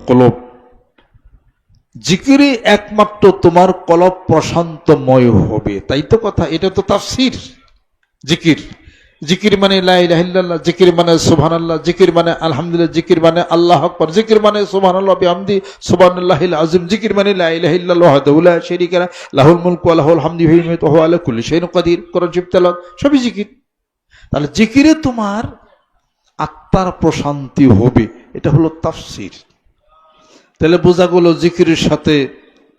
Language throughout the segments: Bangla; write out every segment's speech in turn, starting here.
কলব। জিকিরে একমাত্র তোমার কলব প্রশান্তময় হবে, তাই তো কথা। এটা তো তাফসীর। জিকির, জিকির মানে লা ইলাহা ইল্লাল্লাহ, জিকির মানে সুবহানাল্লাহ, জিকির মানে আলহামদুলিল্লাহ, জিকির মানে আল্লাহু আকবার, জিকির মানে সুবহানাল্লাহ বিহামদি সুবহানাল্লাহিল আযীম, জিকির মানে লা ইলাহা ইল্লাল্লাহ ওয়াহদাহু লা শারীকা লাহু লাহুল মুলকু ওয়া লাহুল হামদু ওয়া হুয়া ইউমীতু ওয়া হুয়া আলা কুল্লি শাইইন কাদির। কোরআন শরীফ তেলাওয়াত সবই জিকির। তাহলে জিকিরে তোমার আত্মার প্রশান্তি হবে, এটা হলো তাফসীর। তাহলে বোঝা গেল জিকিরের সাথে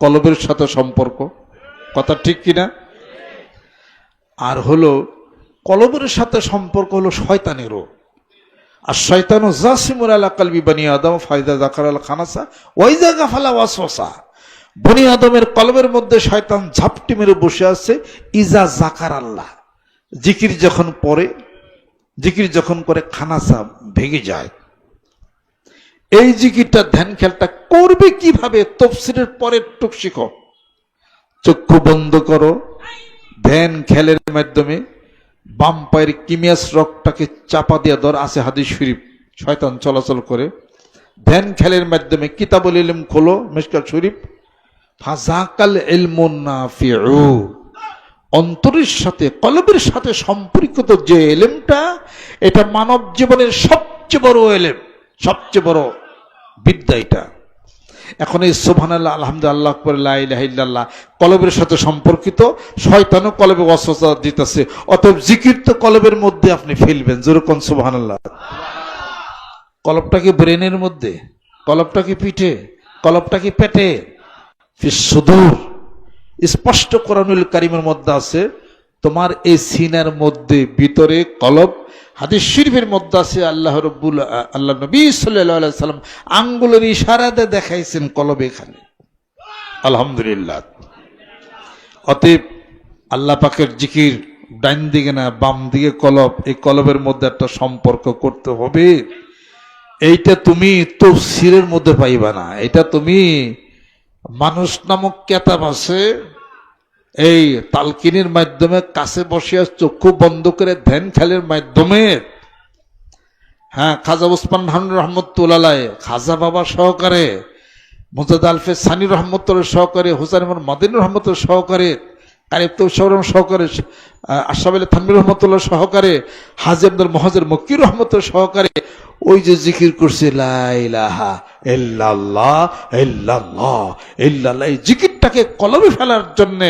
কলবের সাথে সম্পর্ক, কথা ঠিক কিনা? আর হলো কলবের সাথে সম্পর্ক হলো শয়তানেরও। আর শয়তানু জাসিমুর আলা কলবি বনি আদম ফাইদা যাকারাল খানাসা ওয়াইজা গাফালা ওয়াসওয়াসা। বনি আদমের কলবের মধ্যে শয়তান ঝাপটি মেরে বসে আছে। ইজা জাকার আল্লাহ, জিকির যখন পড়ে, জিকির যখন করে, খানাসা ভেঙে যায়। এই জিকিরটা ধ্যান খেয়ালটা করবে কিভাবে? তাফসীরের পরের টুক শিখো। চক্ষু বন্ধ করো, ধ্যান খেয়ালের মাধ্যমে বাম পায়ের কিমিয়াস রগটাকে চাপা দিয়ে ধর, আছে হাদিস শরীফ। শয়তান চলাচল করে ধ্যান খেয়ালের মাধ্যমে। কিতাবুল ইলম খোলো, মিশকাত শরীফ। ফাযাকাল ইলমুন নাফিউ, অন্তরের সাথে কলবের সাথে সম্পর্কিত যে ইলমটা, এটা মানব জীবনের সবচেয়ে বড় ইলম, সবচেয়ে বড় বিদ্যা এটা। এখন এই সুবহানাল্লাহ আলহামদুলিল্লাহ আকবার লা ইলাহা ইল্লাল্লাহ কলবের সাথে সম্পর্কিত। শয়তানও কলবে ওয়াসওয়াসা দিতেছে, অতএব জিকির তো কলবের মধ্যে আপনি ফেলবেন। জোরে কোন সুবহানাল্লাহ। কলবটা কি ব্রেনের মধ্যে? কলবটা কি পিঠে? কলবটা কি পেটে? ফিস সুদূর। স্পষ্ট কোরআনুল কারীমের মধ্যে আছে তোমার এই সিনার মধ্যে ভিতরে কলব। হাদিস শরীফের মধ্যে আছে আল্লাহ নবী সাল্লাল্লাহু আলাইহি সাল্লাম আঙ্গুলের ইশারাতে দেখাইছেন কলব এখানে। আলহামদুলিল্লাহ। অতএব আল্লাহ পাকের জিকির ডান দিকে না বাম দিকে কলব, এই কলবের মধ্যে একটা সম্পর্ক করতে হবে। এইটা তুমি তাফসীরের মধ্যে পাইবা না, এটা তুমি মানুষ নামক কেতাব আছে, এই তালকিনের মাধ্যমে কাছে বসিয়া চক্ষু বন্ধ করে ধ্যান খেলের মাধ্যমে। হ্যাঁ, খাজা ওসমান হারুন রহমতুল্লাহ আলাইহি, খাজা বাবা সহকারে, মুজাদ্দিদ আলফে সানি রহমতুল্লাহ সহকারে, হুসাইন মাদানী রহমতুল্লাহ সহকারে, কারিব তৌসিফ সহকারে, আশরাফ আলী থানভী রহমতুল্লাহ সহকারে, হাজী আব্দুল মুহাজ্জির মক্কি রহমতুল্লাহ সহকারে ওই যে জিকির করছে লা ইলাহা ইল্লাল্লাহ ইল্লাল্লাহ ইল্লাল্লাহ, এই জিকিরটাকে কলবে ফেলার জন্য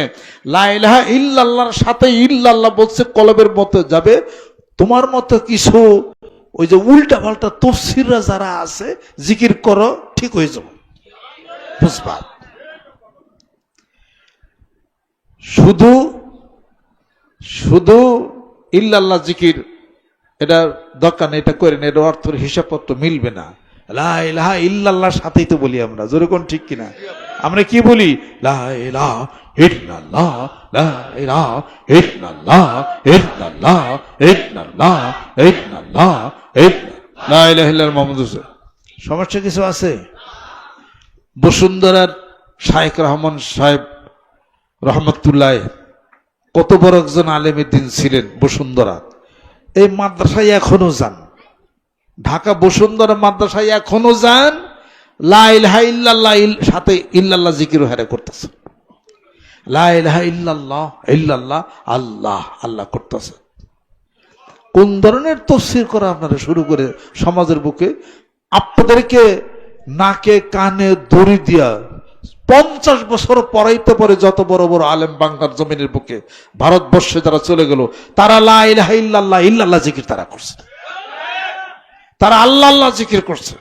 লা ইলাহা ইল্লাল্লাহর সাথে ইল্লাল্লাহ বলছে কলবের মধ্যে যাবে। তোমার মতো কিছু ওই যে উল্টা পাল্টা তাফসীররা যারা আছে, জিকির করো ঠিক হয়ে যাবে, বুঝবা। শুধু শুধু ইল্লাল্লাহ জিকির এটা দরকার নেই, এটা করেন, এটা অর্থের হিসাবপত্র মিলবে না। লা ইলাহা ইল্লাল্লাহর সাথেই তো বলি আমরা, জোরে কোন ঠিক কিনা? আমরা কি বলি? লা ইলাহা ইল্লাল্লাহ, লা ইলাহা ইল্লাল্লাহ, ইল্লাল্লাহ ইল্লাল্লাহ ইল্লাল্লাহ লা ইলাহা ইল্লাল্লাহ মুহাম্মাদুর রাসূল। সমস্যা কিছু আছে? বসুন্ধরার শায়েখ রহমান সাহেব রহমতুল্লাহ কত বড় একজন আলেমের দিন ছিলেন। বসুন্ধরা এই মাদ্রাসায় এখনো যান, ঢাকা বসুন্ধরা মাদ্রাসায় এখনো যান, লা ইলাহা ইল্লাল্লাহ সাথে ইল্লাল্লাহ জিকির হারে করতেছে। লা ইলাহা ইল্লাল্লাহ ইল্লাল্লাহ আল্লাহ আল্লাহ করতেছে। কোন ধরনের তাফসীর করা আপনারা শুরু করে সমাজের বুকে? আপনাদেরকে নাকে কানে দড়ি দিয়া 50 বছর পড়াইতে পারে যত বড় বড় আলেম বাংলার জমিনের বুকে, ভারতবর্ষে যারা চলে গেল, তারা লা ইলাহা ইল্লাল্লাহ ইল্লাল্লাহ জিকির তারা করছে, তারা আল্লাহ আল্লাহ জিকির করছে।